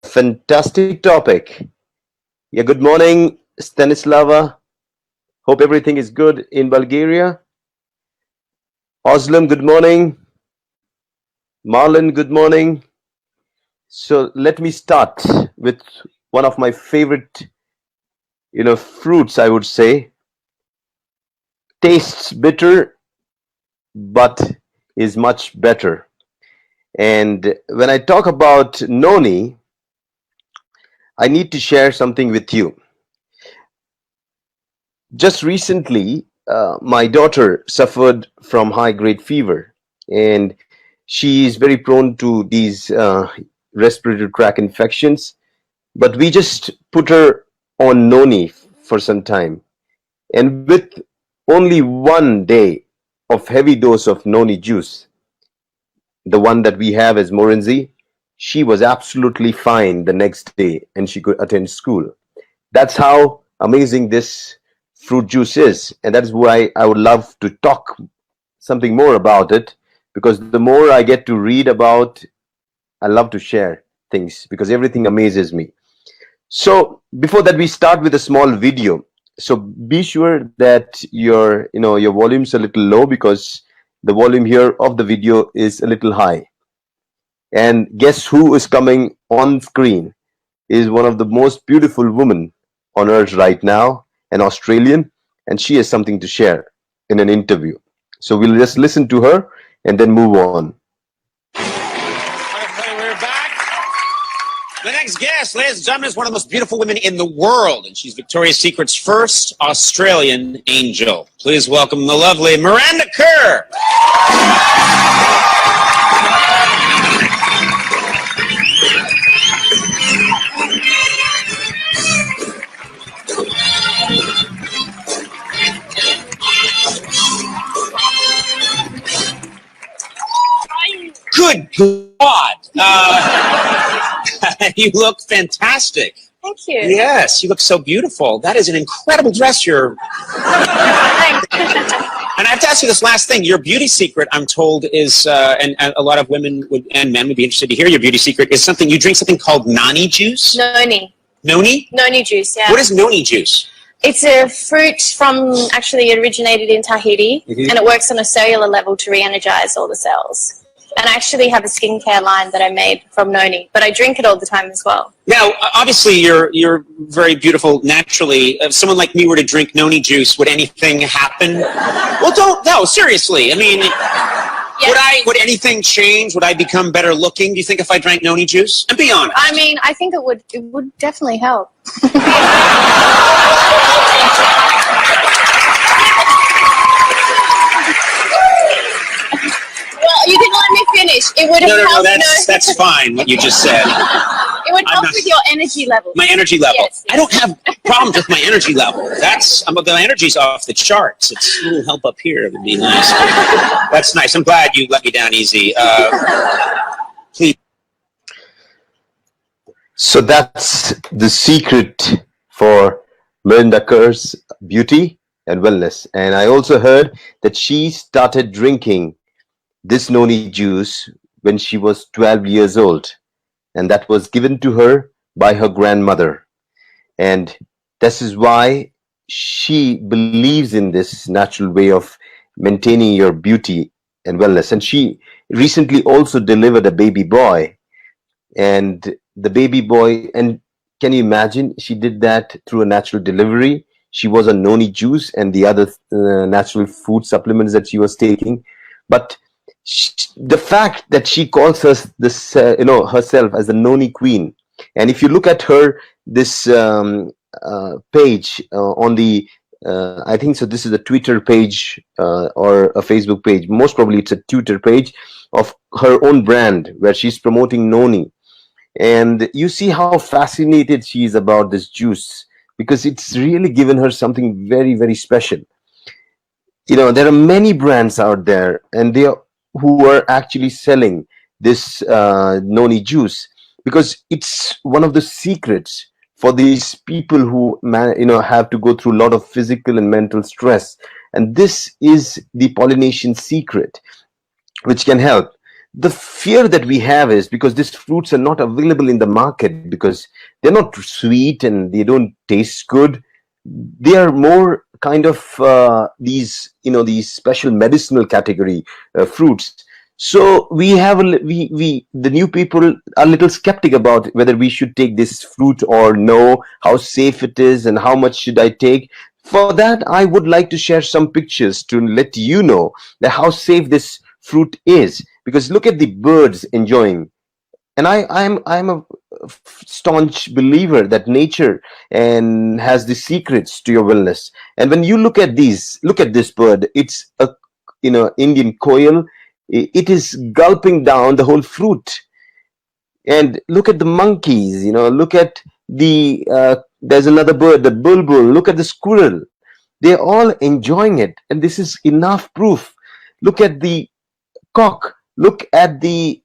Fantastic topic. Yeah, good morning, Stanislava. Hope everything is good in Bulgaria. Oslam, good morning. Marlon, good morning. So let me start with one of my favorite, fruits, I would say. Tastes bitter, but is much better. And when I talk about Noni, I need to share something with you. Just recently, my daughter suffered from high grade fever, and she is very prone to these respiratory tract infections. But we just put her on Noni for some time, and with only 1 day of heavy dose of Noni juice, the one that we have as Morenzi, she was absolutely fine the next day, and she could attend school. That's how amazing this fruit juice is, and that is why I would love to talk something more about it, because the more I get to read about, I love to share things because everything amazes me. So before that, we start with a small video. So be sure that your volume's a little low, because the volume here of the video is a little high. And guess who is coming on screen? Is one of the most beautiful women on earth right now, an Australian, and she has something to share in an interview. So we'll just listen to her and then move on. Okay, we're back. The next guest, ladies and gentlemen, is one of the most beautiful women in the world, and she's Victoria's Secret's first Australian angel. Please welcome the lovely Miranda Kerr. Good God. You look fantastic. Thank you. Yes, you look so beautiful. That is an incredible dress you're... Thanks. And I have to ask you this last thing. Your beauty secret, I'm told, is, and a lot of women and men would be interested to hear your beauty secret, is something, you drink something called Noni juice? Noni. Noni? Noni juice, yeah. What is Noni juice? It's a fruit actually it originated in Tahiti, and it works on a cellular level to re-energize all the cells. And I actually have a skincare line that I made from Noni, but I drink it all the time as well. Now, obviously, you're very beautiful naturally. If someone like me were to drink Noni juice, would anything happen? Well, no, seriously. I mean, yes. Would anything change? Would I become better looking, do you think, if I drank Noni juice? And be honest. I mean, I think it would definitely help. You didn't let me finish. It would have helped. No, that's fine, what you just said. It would help with your energy level. My energy level. Yes. I don't have problems with my energy level. The energy's off the charts. It's a little help up here. It would be nice. That's nice. I'm glad you let me down easy. Please. So that's the secret for Miranda Kerr's beauty and wellness. And I also heard that she started drinking this Noni juice when she was 12 years old, and that was given to her by her grandmother. And this is why she believes in this natural way of maintaining your beauty and wellness. And she recently also delivered a baby boy, and the baby boy, and can you imagine, she did that through a natural delivery. She was on Noni juice and the other natural food supplements that she was taking. But the fact that she calls herself as the Noni Queen, and if you look at her this page on the I think so, this is a Twitter page or a Facebook page. Most probably it's a Twitter page of her own brand where she's promoting Noni, and you see how fascinated she is about this juice, because it's really given her something very, very special. There are many brands out there, and who are actually selling this Noni juice, because it's one of the secrets for these people who have to go through a lot of physical and mental stress. And this is the pollination secret which can help. the fear that we have is because these fruits are not available in the market, because they're not sweet and they don't taste good. They are more kind of these, these special medicinal category fruits. So we have we the new people are a little skeptic about whether we should take this fruit or no, how safe it is, and how much should I take. For that, I would like to share some pictures to let you know that how safe this fruit is, because look at the birds enjoying. And I'm a staunch believer that nature and has the secrets to your wellness. And when you look at this bird, it's a, Indian koel. It is gulping down the whole fruit. And look at the monkeys, look at the there's another bird, the bulbul. Look at the squirrel. They're all enjoying it, and this is enough proof. Look at the cock. Look at the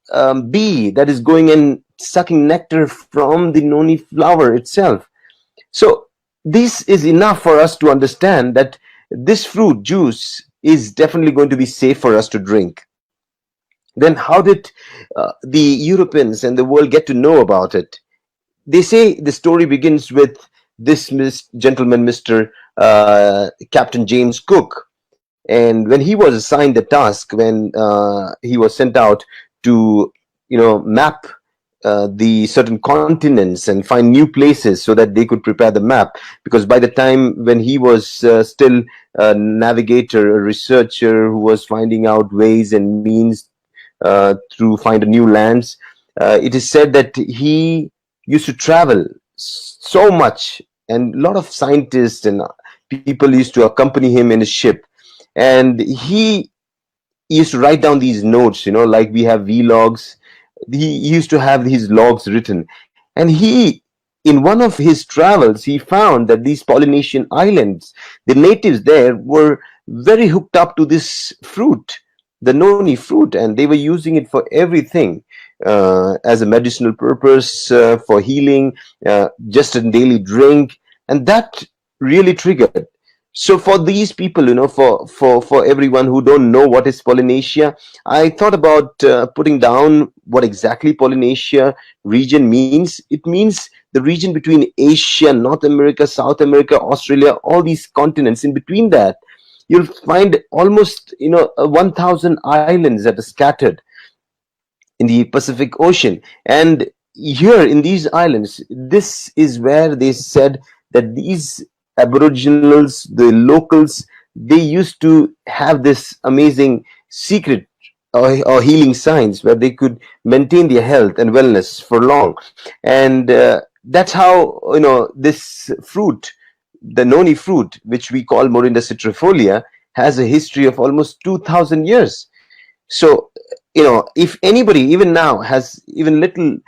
bee that is going and sucking nectar from the noni flower itself. So this is enough for us to understand that this fruit juice is definitely going to be safe for us to drink. Then how did the Europeans and the world get to know about it? They say the story begins with this gentleman, Mr. Captain James Cook. And when he was assigned the task, when he was sent out to, map the certain continents and find new places so that they could prepare the map, because by the time when he was still a navigator, a researcher who was finding out ways and means to find new lands, it is said that he used to travel so much, and a lot of scientists and people used to accompany him in his ship. And he used to write down these notes, like we have vlogs. He used to have these logs written. And in one of his travels, he found that these Polynesian islands, the natives there were very hooked up to this fruit, the noni fruit, and they were using it for everything, as a medicinal purpose, for healing, just a daily drink. And that really triggered. So for these people, for everyone who don't know what is Polynesia, I thought about putting down what exactly Polynesia region means. It means the region between Asia, North America, South America, Australia, all these continents. In between that, you'll find almost 1,000 islands that are scattered in the Pacific Ocean. And here in these islands, this is where they said that these aboriginals, the locals, they used to have this amazing secret or healing science where they could maintain their health and wellness for long. And that's how this fruit, the noni fruit, which we call Morinda citrifolia, has a history of almost 2,000 years. So if anybody even now has even little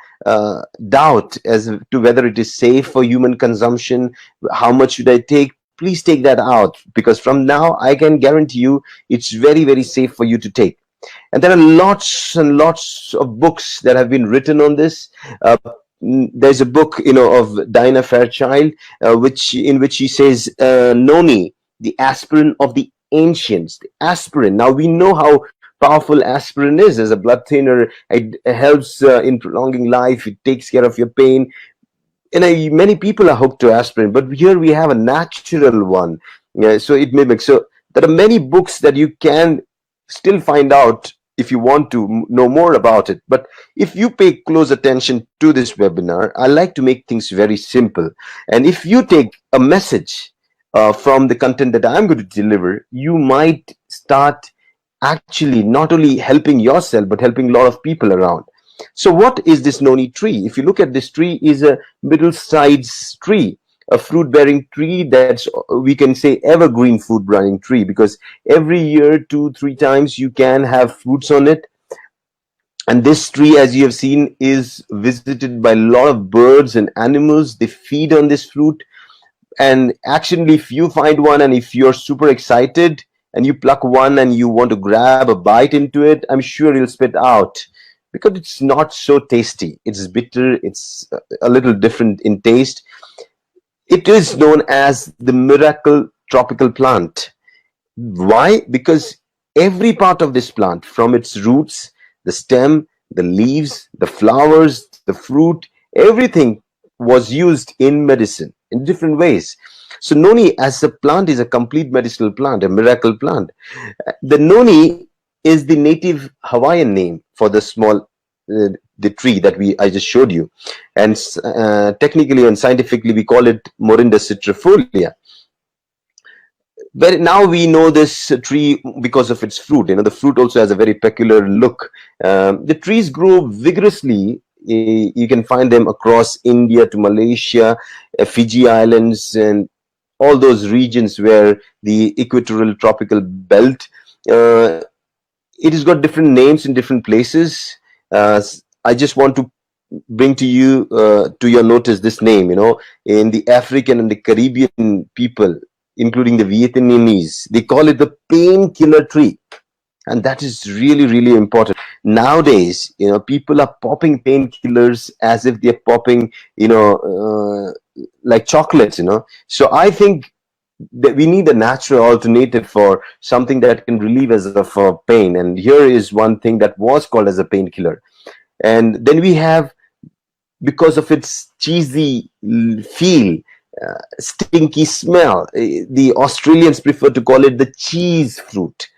doubt as to whether it is safe for human consumption, how much should I take, please take that out, because from now I can guarantee you it's very, very safe for you to take. And there are lots and lots of books that have been written on this. There's a book of Dinah Fairchild, in which she says noni, the aspirin of the ancients. The aspirin, now we know how powerful aspirin is as a blood thinner. It helps in prolonging life. It takes care of your pain. And many people are hooked to aspirin, but here we have a natural one. So it mimics. So there are many books that you can still find out if you want to know more about it. But if you pay close attention to this webinar, I like to make things very simple. And if you take a message from the content that I'm going to deliver, you might start actually not only helping yourself, but helping a lot of people around. So what is this noni tree? If you look at this tree, is a middle-sized tree, a fruit-bearing tree that's, we can say, evergreen fruit-bearing tree, because every year, 2-3 times, you can have fruits on it. And this tree, as you have seen, is visited by a lot of birds and animals. They feed on this fruit. And actually, if you find one and if you're super excited and you pluck one and you want to grab a bite into it, I'm sure you'll spit out, because it's not so tasty. It's bitter. It's a little different in taste. It is known as the miracle tropical plant. Why? Because every part of this plant, from its roots, the stem, the leaves, the flowers, the fruit, everything was used in medicine in different ways. So noni as a plant is a complete medicinal plant, a miracle plant. The noni is the native Hawaiian name for the small the tree that I just showed you, and technically and scientifically we call it Morinda citrifolia. But now we know this tree because of its fruit. The fruit also has a very peculiar look. The trees grow vigorously. You can find them across India to Malaysia, Fiji Islands, and all those regions where the equatorial tropical belt. It has got different names in different places. I just want to bring to you to your notice this name. In the African and the Caribbean people, including the Vietnamese, they call it the painkiller tree. And that is really, really important. Nowadays, people are popping painkillers as if they're popping, like chocolates, So I think that we need a natural alternative for something that can relieve us of pain. And here is one thing that was called as a painkiller. And then we have, because of its cheesy feel, stinky smell, the Australians prefer to call it the cheese fruit.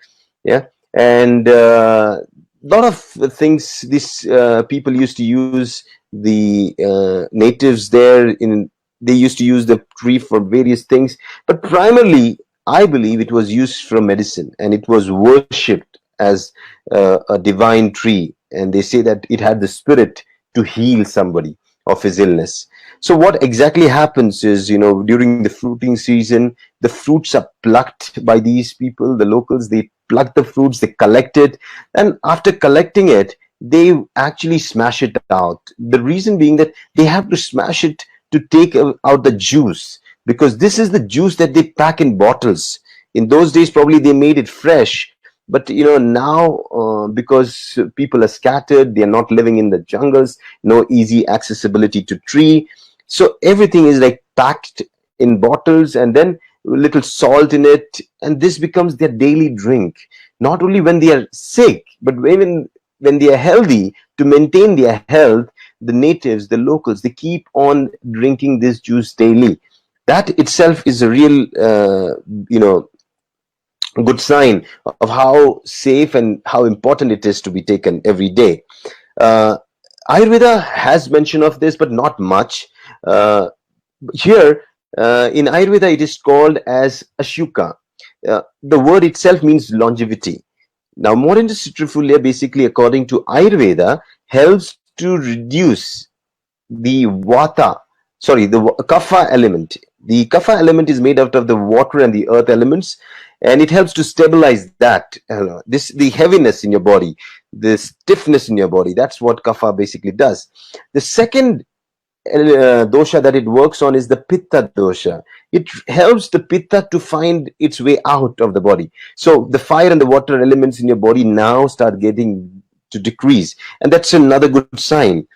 Yeah. And a lot of things these people used to use, the natives there, they used to use the tree for various things, but primarily I believe it was used for medicine, and it was worshipped as a divine tree, and they say that it had the spirit to heal somebody of his illness. So what exactly happens is, during the fruiting season, the fruits are plucked by these people, the locals. They pluck the fruits, they collect it, and after collecting it, they actually smash it out. The reason being that they have to smash it to take out the juice, because this is the juice that they pack in bottles. In those days, probably they made it fresh, but now because people are scattered, they are not living in the jungles, no easy accessibility to tree, so everything is like packed in bottles and then a little salt in it, and this becomes their daily drink, not only when they are sick, but even when they are healthy. To maintain their health, the natives, the locals, they keep on drinking this juice daily. That itself is a real good sign of how safe and how important it is to be taken every day. Ayurveda has mention of this, but not much. Here in Ayurveda, it is called as Ashuka. The word itself means longevity. Now, Morinda citrifolia, basically, according to Ayurveda, helps to reduce the the kapha element. The kapha element is made out of the water and the earth elements, and it helps to stabilize that. The heaviness in your body, the stiffness in your body. That's what kapha basically does. The second dosha that it works on is the pitta dosha. It helps the pitta to find its way out of the body. So the fire and the water elements in your body now start getting to decrease, and that's another good sign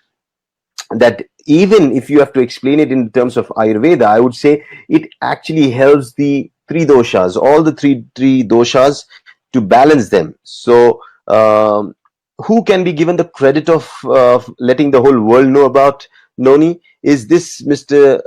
that even if you have to explain it in terms of Ayurveda, I would say it actually helps the three doshas, all the three doshas, to balance them. So who can be given the credit of letting the whole world know about Noni is this Mr.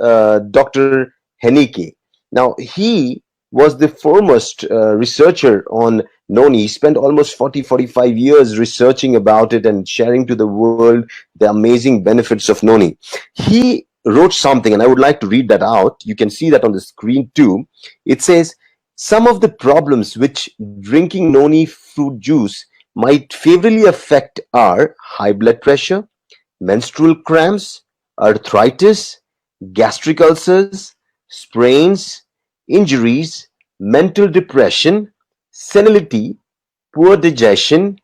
Dr. Henike. Now, he was the foremost researcher on Noni. He spent almost 45 years researching about it and sharing to the world the amazing benefits of Noni. He wrote something, and I would like to read that out. You can see that on the screen too. It says, some of the problems which drinking Noni fruit juice might favorably affect are high blood pressure, menstrual cramps, arthritis, gastric ulcers, sprains, injuries, mental depression, senility, poor digestion,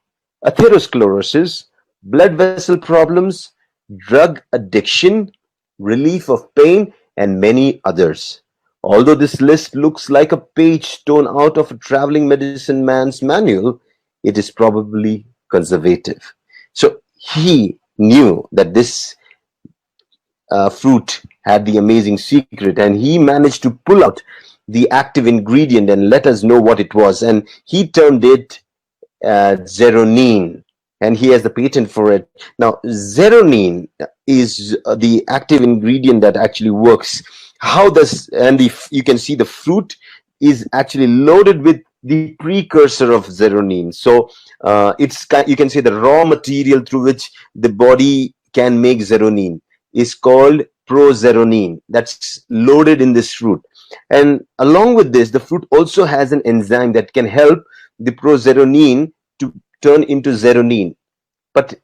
atherosclerosis, blood vessel problems, drug addiction, relief of pain, and many others. Although this list looks like a page torn out of a traveling medicine man's manual, it is probably conservative. So he knew that this fruit had the amazing secret, and he managed to pull out the active ingredient and let us know what it was, and he termed it zeronine, and he has the patent for it. Now, zeronine is the active ingredient that actually works. How does, and if you can see, the fruit is actually loaded with the precursor of zeronine. So you can say the raw material through which the body can make zeronine is called prozeronine. That's loaded in this fruit. And along with this, the fruit also has an enzyme that can help the prozeronine to turn into zeronine. But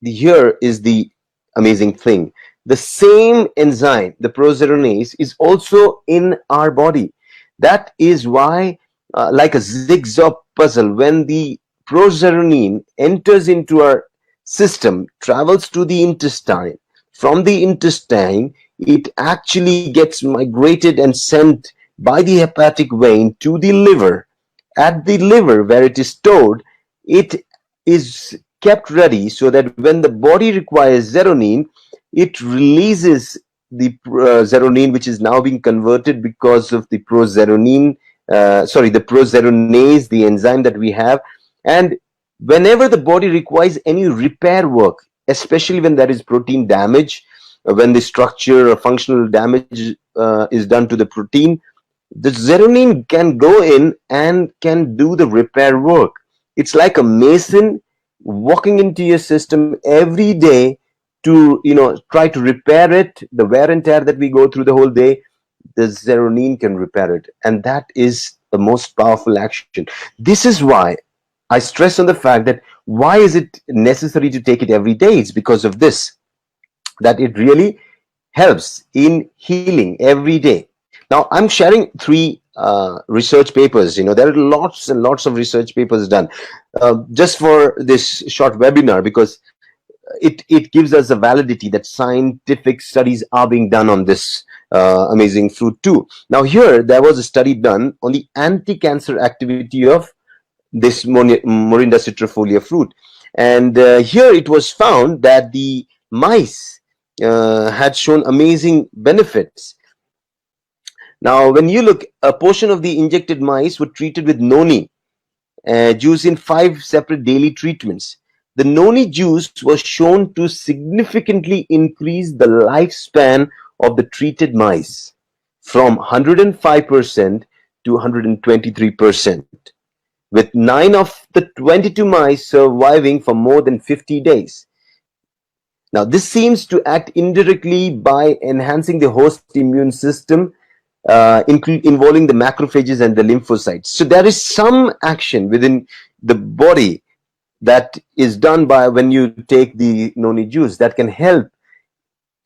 here is the amazing thing. The same enzyme, the prozeronase, is also in our body. That is why, like a zigzag puzzle, when the prozeronine enters into our system, travels to the intestine. From the intestine, it actually gets migrated and sent by the hepatic vein to the liver. At the liver, where it is stored, it is kept ready so that when the body requires zeronine, it releases the zeronine, which is now being converted because of the the prozeronase, the enzyme that we have. And whenever the body requires any repair work, especially when there is protein damage, when the structure or functional damage is done to the protein, the zeronine can go in and can do the repair work. It's like a mason walking into your system every day to try to repair it. The wear and tear that we go through the whole day, the zeronine can repair it, and that is the most powerful action. This is why I stress on the fact that why is it necessary to take it every day? It's because of this, that it really helps in healing every day. Now, I'm sharing 3 research papers. There are lots and lots of research papers done just for this short webinar, because it gives us a validity that scientific studies are being done on this amazing fruit too. Now, here there was a study done on the anti-cancer activity of this Morinda citrifolia fruit, and here it was found that the mice had shown amazing benefits. Now, when you look, a portion of the injected mice were treated with Noni juice in 5 separate daily treatments. The Noni juice was shown to significantly increase the lifespan of the treated mice from 105% to 123%, with 9 of the 22 mice surviving for more than 50 days. Now, this seems to act indirectly by enhancing the host immune system, involving the macrophages and the lymphocytes. So there is some action within the body that is done by when you take the Noni juice that can help,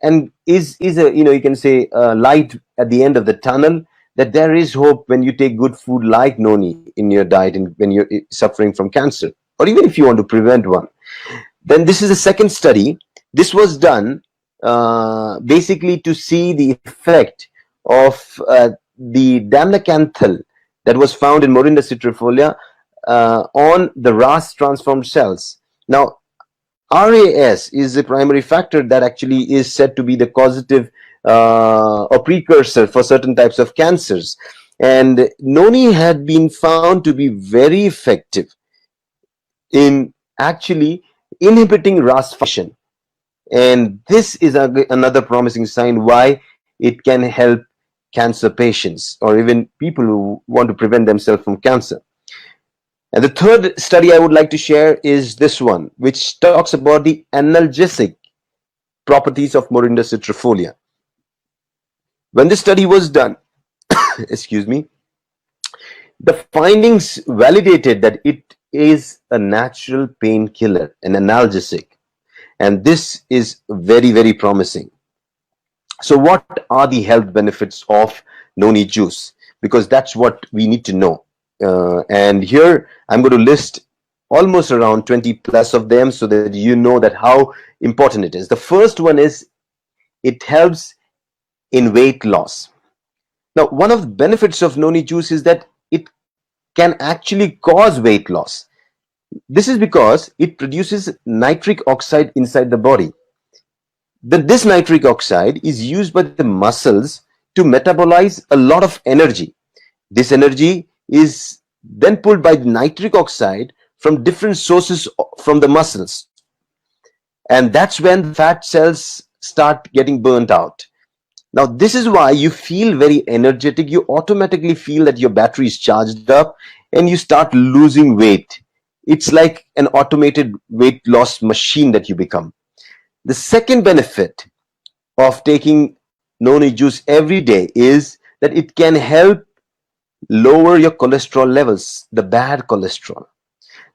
and is a you can say a light at the end of the tunnel, that there is hope when you take good food like Noni in your diet, and when you're suffering from cancer, or even if you want to prevent one. Then this is the second study. This was done basically to see the effect of the damnacanthal that was found in Morinda citrifolia on the RAS transformed cells. Now, RAS is a primary factor that actually is said to be the causative or precursor for certain types of cancers. And Noni had been found to be very effective in actually inhibiting RAS function. And this is another promising sign why it can help cancer patients, or even people who want to prevent themselves from cancer. And the third study I would like to share is this one, which talks about the analgesic properties of Morinda citrifolia. When this study was done, excuse me, the findings validated that it is a natural painkiller, an analgesic. And this is very, very promising. So what are the health benefits of Noni juice? Because that's what we need to know. And here I'm going to list almost around 20 plus of them so that you know that how important it is. The first one is it helps in weight loss. Now, one of the benefits of Noni juice is that it can actually cause weight loss. This is because it produces nitric oxide inside the body. This nitric oxide is used by the muscles to metabolize a lot of energy. This energy is then pulled by the nitric oxide from different sources from the muscles. And that's when the fat cells start getting burnt out. Now, this is why you feel very energetic. You automatically feel that your battery is charged up and you start losing weight. It's like an automated weight loss machine that you become. The second benefit of taking Noni juice every day is that it can help lower your cholesterol levels, the bad cholesterol.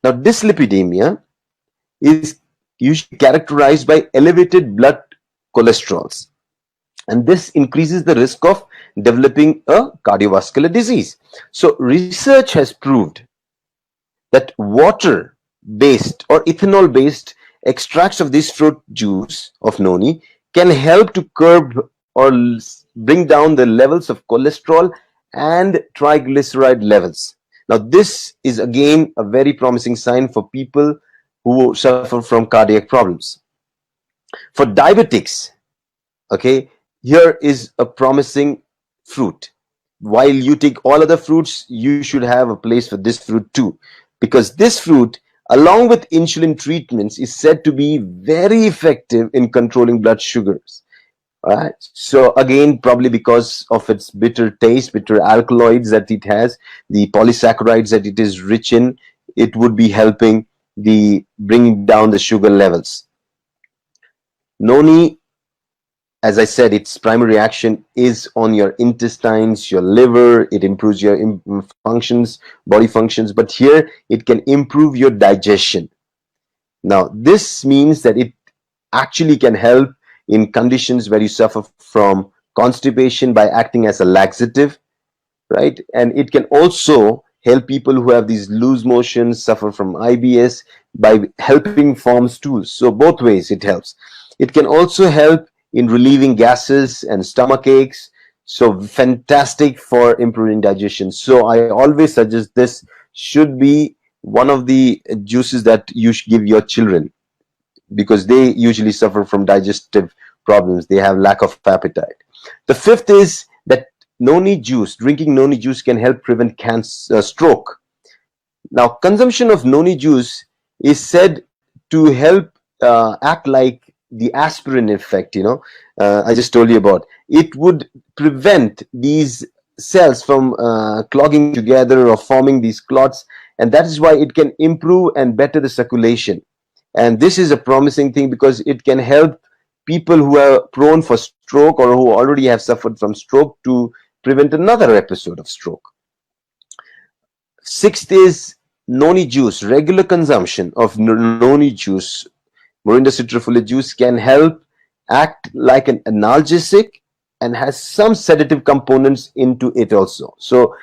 Now, dyslipidemia is usually characterized by elevated blood cholesterols, and this increases the risk of developing a cardiovascular disease. So research has proved that water based or ethanol based extracts of this fruit juice of Noni can help to curb or bring down the levels of cholesterol and triglyceride levels. Now, this is again a very promising sign for people who suffer from cardiac problems. For diabetics, okay, here is a promising fruit. While you take all other fruits, you should have a place for this fruit too, because this fruit, along with insulin treatments, is said to be very effective in controlling blood sugars. Right. So again, probably because of its bitter taste, bitter alkaloids that it has, the polysaccharides that it is rich in, it would be helping the bringing down the sugar levels. Noni, as I said, its primary action is on your intestines, your liver. It improves your functions, body functions, but here it can improve your digestion. Now, this means that it actually can help in conditions where you suffer from constipation by acting as a laxative, right? And it can also help people who have these loose motions, suffer from IBS, by helping form stools. So both ways it helps. It can also help in relieving gases and stomach aches. So fantastic for improving digestion. So I always suggest this should be one of the juices that you should give your children, because they usually suffer from digestive problems. They have lack of appetite. The fifth is that Noni juice, drinking Noni juice can help prevent cancer, stroke. Now, consumption of Noni juice is said to help act like the aspirin effect, I just told you about. It would prevent these cells from clogging together or forming these clots, and that is why it can improve and better the circulation. And this is a promising thing because it can help people who are prone for stroke or who already have suffered from stroke to prevent another episode of stroke. Sixth is Noni juice. Regular consumption of Noni juice, Morinda citrifolia juice, can help act like an analgesic and has some sedative components into it also. So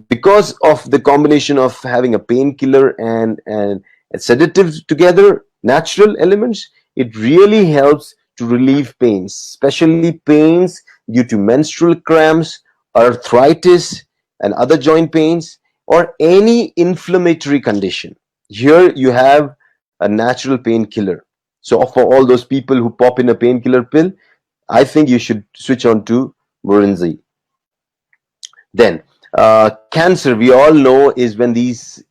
because of the combination of having a painkiller and a sedative together, natural elements, it really helps to relieve pains, especially pains due to menstrual cramps, arthritis, and other joint pains, or any inflammatory condition. Here you have a natural painkiller. So for all those people who pop in a painkiller pill, I think you should switch on to Morinzi. Then cancer, we all know, is when these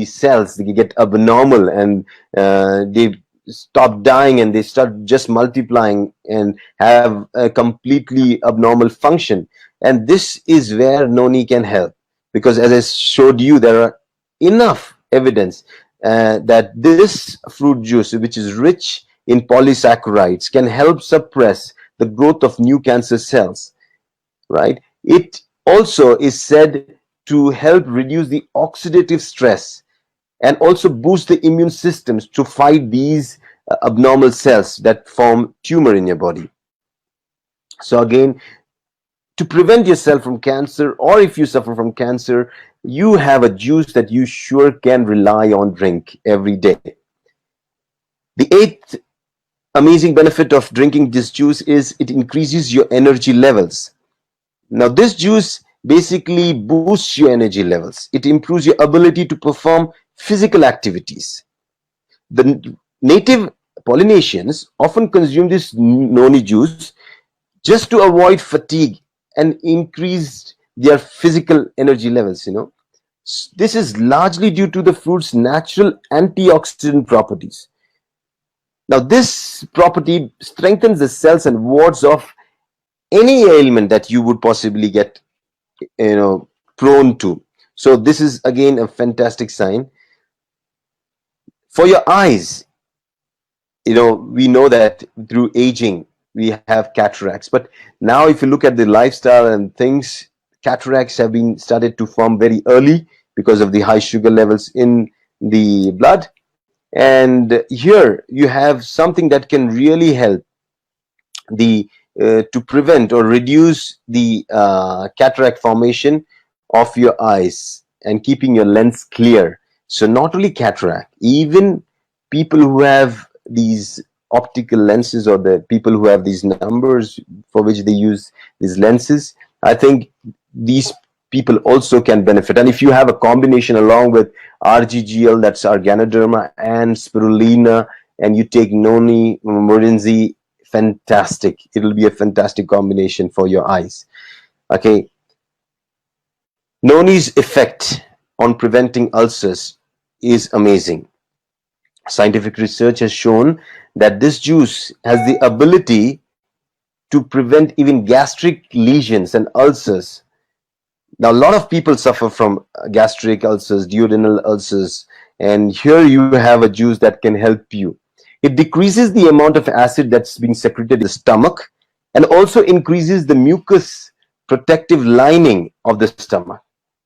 cells, they get abnormal and they stop dying and they start just multiplying and have a completely abnormal function. And this is where Noni can help, because as I showed you, there are enough evidence that this fruit juice, which is rich in polysaccharides, can help suppress the growth of new cancer cells, right? It also is said to help reduce the oxidative stress and also boost the immune systems to fight these abnormal cells that form tumor in your body. So again, to prevent yourself from cancer, or if you suffer from cancer, you have a juice that you sure can rely on drink every day. The eighth amazing benefit of drinking this juice is it increases your energy levels. Now, this juice basically boosts your energy levels. It improves your ability to perform physical activities. The native Polynesians often consume this Noni juice just to avoid fatigue and increase their physical energy levels, This is largely due to the fruit's natural antioxidant properties. Now, this property strengthens the cells and wards off any ailment that you would possibly get, prone to. So this is again a fantastic sign for your eyes. We know that through aging we have cataracts, but now if you look at the lifestyle and things, cataracts have been started to form very early because of the high sugar levels in the blood. And here you have something that can really help the to prevent or reduce the cataract formation of your eyes and keeping your lens clear. So not only cataract, even people who have these optical lenses, or the people who have these numbers for which they use these lenses, I think these people also can benefit. And if you have a combination along with RGGL, that's Organoderma, and Spirulina, and you take Noni, Morinzi, fantastic. It will be a fantastic combination for your eyes. Okay. Noni's effect on preventing ulcers is amazing. Scientific research has shown that this juice has the ability to prevent even gastric lesions and ulcers. Now, a lot of people suffer from gastric ulcers, duodenal ulcers, and here you have a juice that can help you. It decreases the amount of acid that's being secreted in the stomach, and also increases the mucus protective lining of the stomach.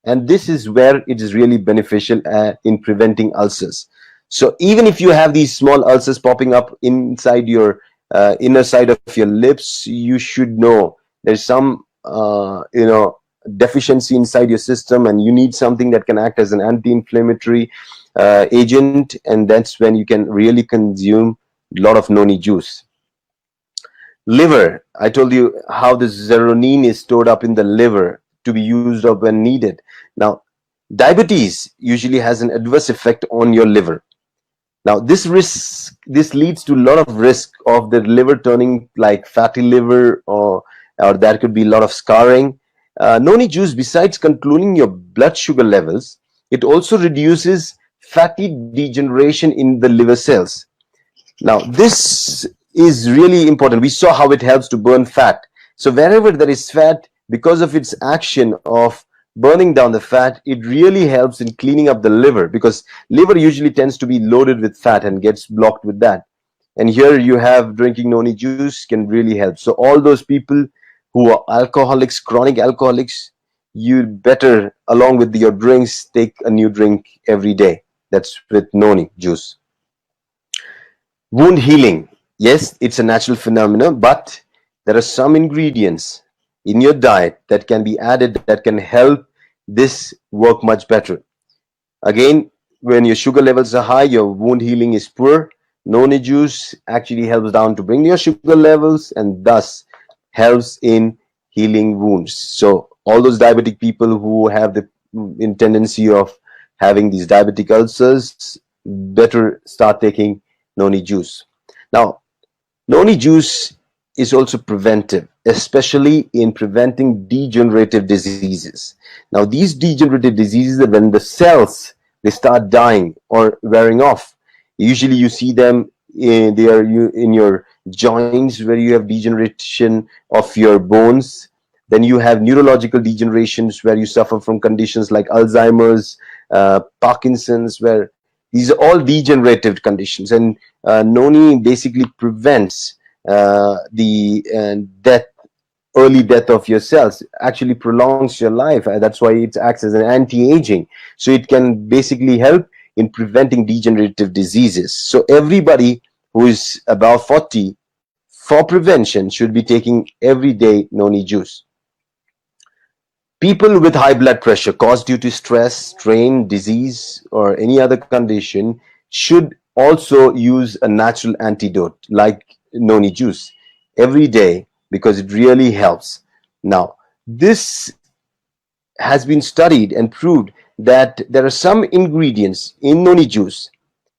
And this is where it is really beneficial in preventing ulcers. So even if you have these small ulcers popping up inside your inner side of your lips, you should know there's some deficiency inside your system, and you need something that can act as an anti-inflammatory agent, and that's when you can really consume a lot of Noni juice. Liver, I told you how the zeronine is stored up in the liver to be used up when needed. Now, diabetes usually has an adverse effect on your liver. Now, this leads to a lot of risk of the liver turning like fatty liver, or there could be a lot of scarring. Noni juice, besides controlling your blood sugar levels, it also reduces fatty degeneration in the liver cells. Now, this is really important. We saw how it helps to burn fat. So wherever there is fat, because of its action of burning down the fat, it really helps in cleaning up the liver, because liver usually tends to be loaded with fat and gets blocked with that. And here you have drinking Noni juice can really help. So all those people who are alcoholics, chronic alcoholics, you better, along with your drinks, take a new drink every day. That's with Noni juice. Wound healing. Yes, it's a natural phenomenon, but there are some ingredients in your diet that can be added that can help this work much better. Again, when your sugar levels are high, your wound healing is poor. Noni juice actually helps down to bring your sugar levels, and thus helps in healing wounds. So all those diabetic people who have the tendency of having these diabetic ulcers, better start taking Noni juice. Now, Noni juice is also preventive, especially in preventing degenerative diseases. Now, these degenerative diseases are when the cells, they start dying or wearing off. Usually you see them in your joints, where you have degeneration of your bones. Then you have neurological degenerations, where you suffer from conditions like Alzheimer's, Parkinson's, where these are all degenerative conditions. And Noni basically prevents the early death of your cells, actually prolongs your life. That's why it acts as an anti-aging. So it can basically help in preventing degenerative diseases. So everybody who is above 40, for prevention, should be taking every day Noni juice. People with high blood pressure caused due to stress, strain, disease, or any other condition should also use a natural antidote like Noni juice every day, because it really helps. Now, this has been studied and proved that there are some ingredients in Noni juice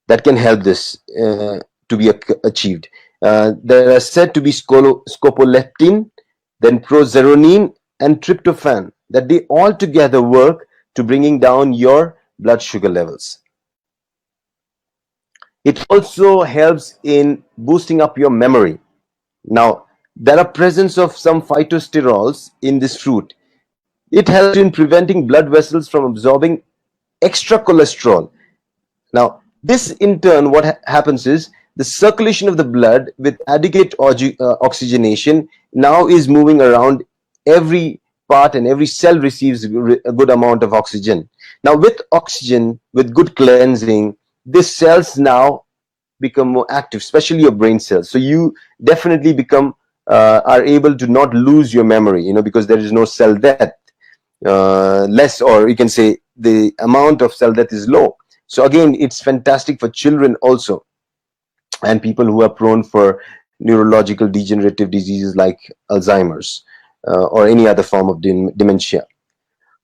that can help this to be achieved. There are said to be scopoleptin, then prozeronine, and tryptophan, that they all together work to bringing down your blood sugar levels. It also helps in boosting up your memory. Now, there are presence of some phytosterols in this fruit. It helps in preventing blood vessels from absorbing extra cholesterol. Now, this in turn, what happens is the circulation of the blood with adequate oxygenation now is moving around. Every part and every cell receives a good amount of oxygen. Now, with oxygen, with good cleansing, these cells now become more active, especially your brain cells. So you definitely become are able to not lose your memory, because there is no cell death. Less, or you can say the amount of cell death is low. So again, it's fantastic for children also, and people who are prone for neurological degenerative diseases like Alzheimer's or any other form of dementia.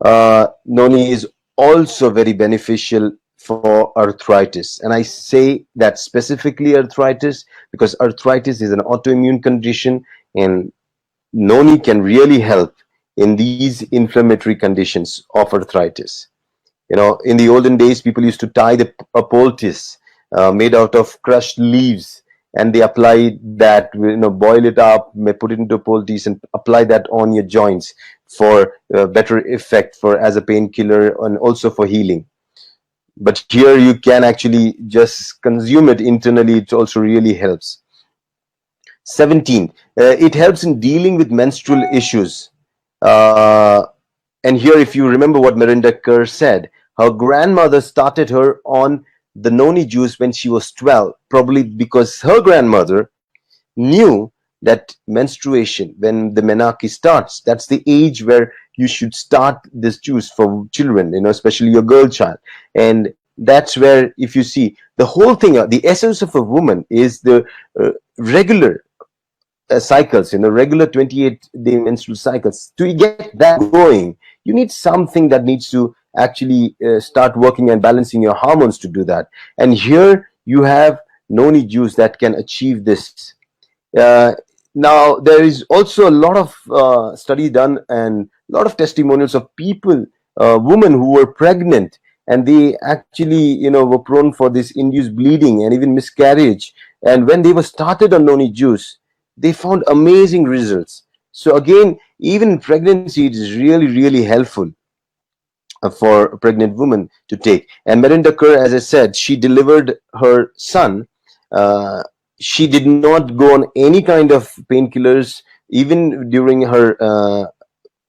Noni is also very beneficial for arthritis, and I say that specifically arthritis because arthritis is an autoimmune condition, and Noni can really help in these inflammatory conditions of arthritis. In the olden days, people used to tie a poultice made out of crushed leaves, and they apply that, boil it up, put it into a poultice, and apply that on your joints for better effect, for as a painkiller and also for healing. But here you can actually just consume it internally. It also really helps. 17. It helps in dealing with menstrual issues. And here, if you remember what Miranda Kerr said, her grandmother started her on the Noni juice when she was 12, probably because her grandmother knew that menstruation, when the menarche starts, that's the age where you should start this juice for children, especially your girl child. And that's where, if you see the whole thing, the essence of a woman is the regular cycles, regular 28-day menstrual cycles. To get that going, you need something that needs to actually start working and balancing your hormones to do that. And here you have Noni juice that can achieve this. Now, there is also a lot of study done and a lot of testimonials of people, women who were pregnant, and they actually, were prone for this induced bleeding and even miscarriage. And when they were started on Noni juice, they found amazing results. So again, even in pregnancy, it is really, really helpful for a pregnant woman to take. And Miranda Kerr, as I said, she delivered her son. She did not go on any kind of painkillers, even during her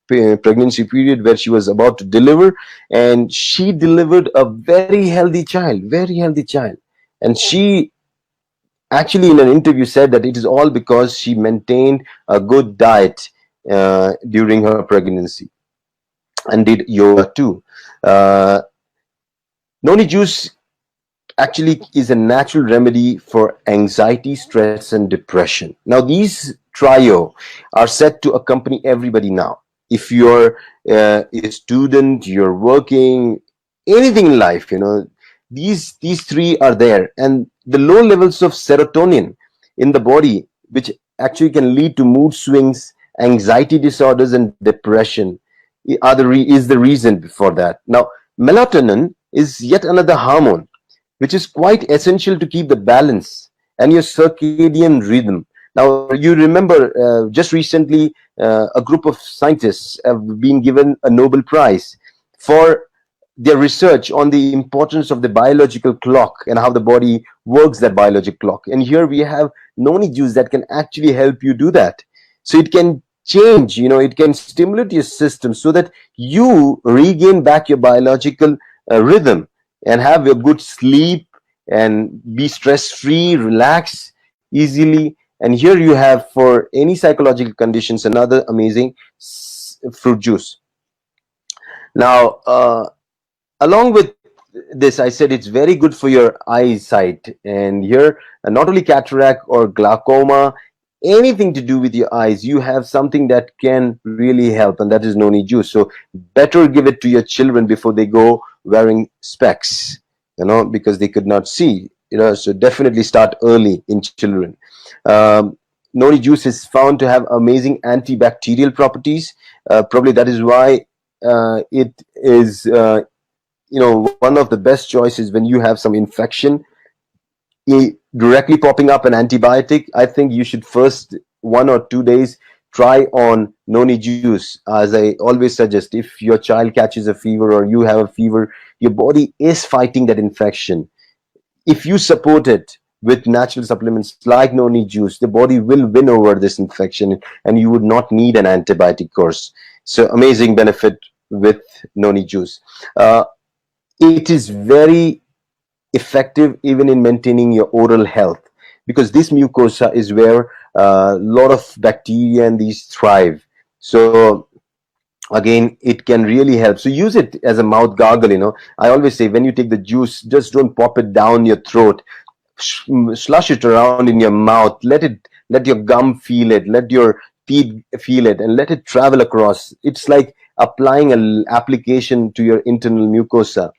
pregnancy period where she was about to deliver. And she delivered a very healthy child, very healthy child. And she actually in an interview said that it is all because she maintained a good diet during her pregnancy and did yoga too. Noni juice actually is a natural remedy for anxiety, stress, and depression. Now, these trio are set to accompany everybody now. If you're a student, you're working, anything in life, these three are there. And the low levels of serotonin in the body, which actually can lead to mood swings, anxiety disorders, and depression, is the reason for that. Now, melatonin is yet another hormone which is quite essential to keep the balance and your circadian rhythm. Now, you remember just recently a group of scientists have been given a Nobel Prize for their research on the importance of the biological clock and how the body works that biological clock. And here we have Noni juice that can actually help you do that. So it can change, it can stimulate your system so that you regain back your biological rhythm and have a good sleep and be stress-free, relax easily. And here you have, for any psychological conditions, another amazing fruit juice. Now, along with this, I said it's very good for your eyesight. And here, not only cataract or glaucoma, anything to do with your eyes, you have something that can really help, and that is Noni juice. So better give it to your children before they go wearing specs, because they could not see, so definitely start early in children. Noni juice is found to have amazing antibacterial properties. Probably that is why it is one of the best choices when you have some infection directly popping up an antibiotic. I think you should first 1 or 2 days try on Noni juice. As I always suggest, if your child catches a fever or you have a fever, your body is fighting that infection. If you support it with natural supplements like Noni juice, the body will win over this infection and you would not need an antibiotic course. So amazing benefit with Noni juice. It is very effective even in maintaining your oral health, because this mucosa is where a lot of bacteria and these thrive. So again, it can really help. So use it as a mouth gargle. I always say, when you take the juice, just don't pop it down your throat. Slush it around in your mouth. Let your gum feel it, let your teeth feel it, and let it travel across. It's like applying an application to your internal mucosa,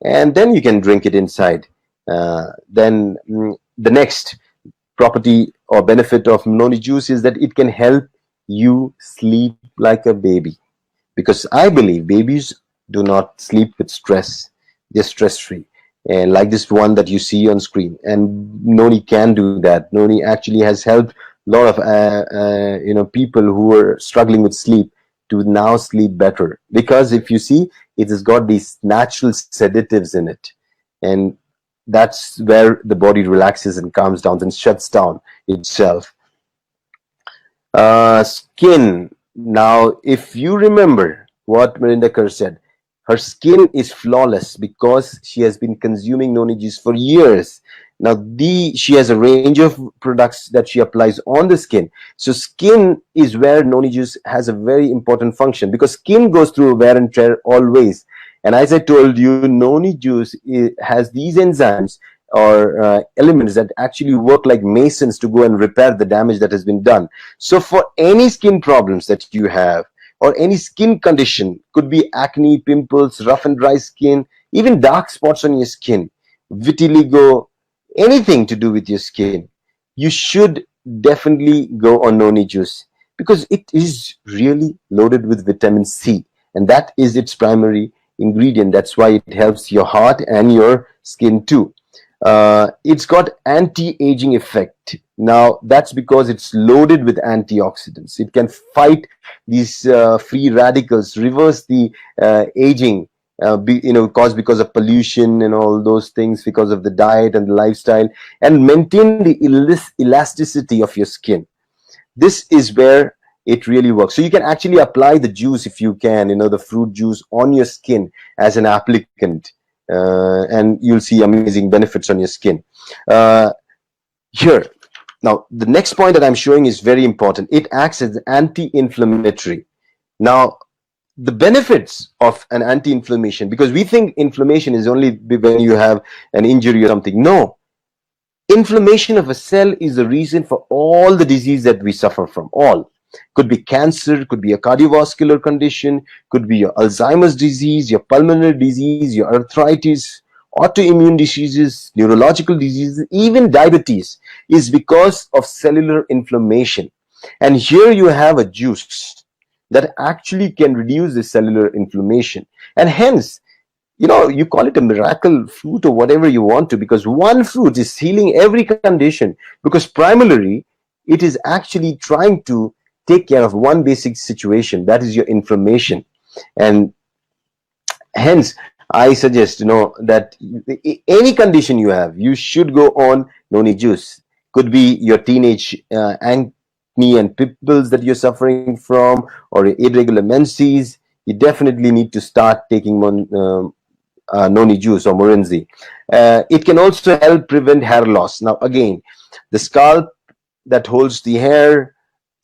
and then you can drink it inside. Then the next property or benefit of Noni juice is that it can help you sleep like a baby, because I believe babies do not sleep with stress. They're stress free, and like this one that you see on screen, and Noni can do that. Noni actually has helped a lot of people who are struggling with sleep to now sleep better, because if you see, it has got these natural sedatives in it, and that's where the body relaxes and calms down and shuts down itself. Skin. Now, if you remember what Melinda Kerr said, her skin is flawless because she has been consuming Noni juice for years. Now, she has a range of products that she applies on the skin. So skin is where Noni juice has a very important function, because skin goes through wear and tear always. And as I told you, Noni juice has these enzymes or elements that actually work like masons to go and repair the damage that has been done. So for any skin problems that you have, or any skin condition, could be acne, pimples, rough and dry skin, even dark spots on your skin, vitiligo, anything to do with your skin, you should definitely go on Noni juice, because it is really loaded with vitamin C, and that is its primary ingredient. That's why it helps your heart and your skin too. It's got anti-aging effect. Now, that's because it's loaded with antioxidants. It can fight these free radicals, reverse the aging, caused because of pollution and all those things, because of the diet and the lifestyle, and maintain the elasticity of your skin. This is where it really works. So you can actually apply the juice, if you can, the fruit juice, on your skin as an applicant, and you'll see amazing benefits on your skin. Here, now the next point that I'm showing is very important. It acts as anti-inflammatory. Now, the benefits of an anti-inflammation, because we think inflammation is only when you have an injury or something. No, inflammation of a cell is the reason for all the disease that we suffer from. All could be cancer, could be a cardiovascular condition, could be your Alzheimer's disease, your pulmonary disease, your arthritis, autoimmune diseases, neurological diseases, even diabetes is because of cellular inflammation. And here you have a juice that actually can reduce the cellular inflammation, and hence, you call it a miracle fruit or whatever you want to, because one fruit is healing every condition, because primarily it is actually trying to take care of one basic situation, that is your inflammation. And hence I suggest that any condition you have, you should go on Noni juice. Could be your teenage acne and pimples that you're suffering from, or irregular menses. You definitely need to start taking Noni juice or Morinzi. It can also help prevent hair loss. Now again, the scalp that holds the hair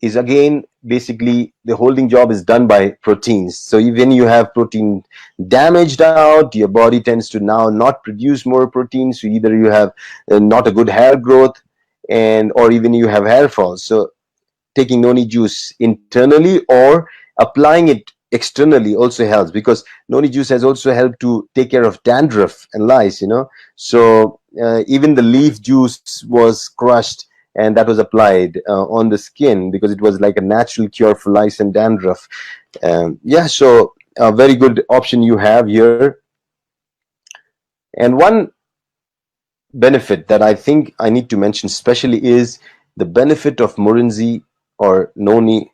is again basically the holding job is done by proteins. So even you have protein damaged out, your body tends to now not produce more proteins. So either you have not a good hair growth, or even you have hair fall. So taking Noni juice internally or applying it externally also helps, because Noni juice has also helped to take care of dandruff and lice. So even the leaf juice was crushed and that was applied on the skin, because it was like a natural cure for lice and dandruff. So a very good option you have here. And one benefit that I think I need to mention especially is the benefit of Morinzi or Noni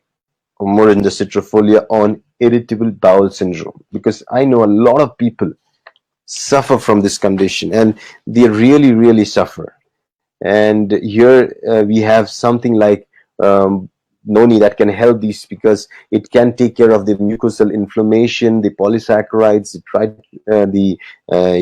or Morinda citrifolia on irritable bowel syndrome, because I know a lot of people suffer from this condition and they really suffer. And here we have something like Noni that can help these, because it can take care of the mucosal inflammation, the polysaccharides,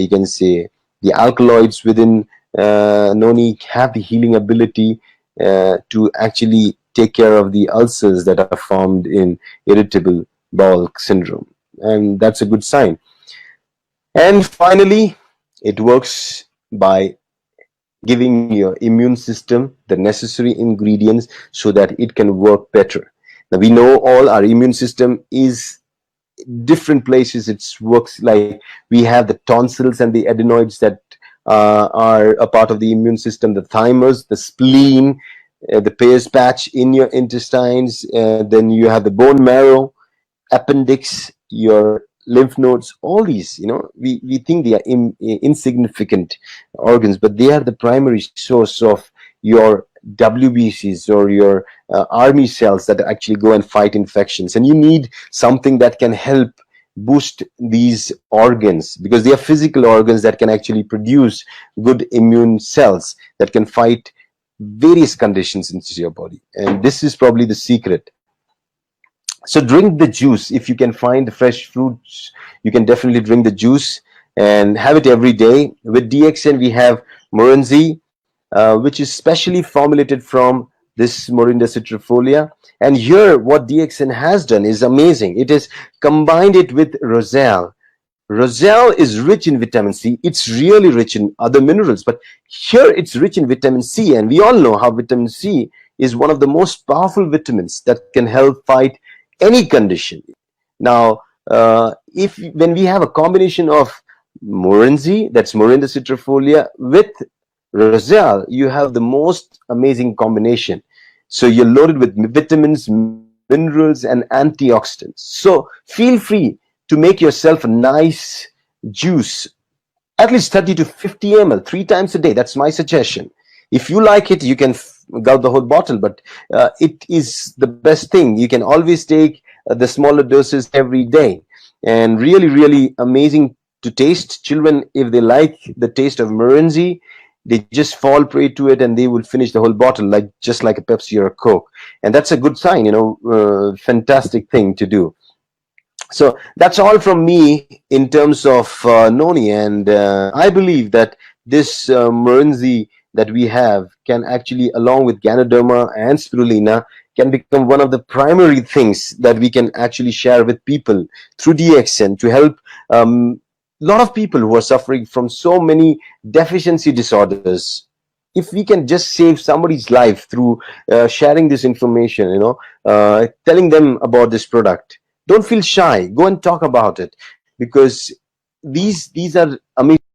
you can say the alkaloids within Noni have the healing ability to actually take care of the ulcers that are formed in irritable bowel syndrome, and that's a good sign. And finally, it works by giving your immune system the necessary ingredients so that it can work better. Now, we know all our immune system is different places. It works like we have the tonsils and the adenoids that are a part of the immune system, the thymus, the spleen, the Peyer's patch in your intestines, then you have the bone marrow, appendix, your lymph nodes. All these, we think they are insignificant organs, but they are the primary source of your WBCs or your army cells that actually go and fight infections. And you need something that can help boost these organs, because they are physical organs that can actually produce good immune cells that can fight various conditions into your body. And this is probably the secret. So drink the juice. If you can find the fresh fruits, you can definitely drink the juice and have it every day. With DXN, we have Morinzi, which is specially formulated from this Morinda citrifolia. And here, what DXN has done is amazing. It has combined it with Roselle. Roselle is rich in vitamin C. It's really rich in other minerals, but here it's rich in vitamin C. And we all know how vitamin C is one of the most powerful vitamins that can help fight any condition. Now, when we have a combination of Morinzi, that's Morinda citrifolia, with Roselle, you have the most amazing combination. So you're loaded with vitamins, minerals, and antioxidants. So feel free to make yourself a nice juice, at least 30 to 50 ml, 3 times a day. That's my suggestion. If you like it, you can gulp the whole bottle, but it is the best thing. You can always take the smaller doses every day, and really amazing to taste. Children, if they like the taste of Morinzi, they just fall prey to it and they will finish the whole bottle, just like a Pepsi or a Coke. And that's a good sign, fantastic thing to do. So that's all from me in terms of Noni, and I believe that this Morinzi that we have can actually, along with Ganoderma and Spirulina, can become one of the primary things that we can actually share with people through DXN to help a lot of people who are suffering from so many deficiency disorders. If we can just save somebody's life through sharing this information, telling them about this product, don't feel shy. Go and talk about it, because these are amazing.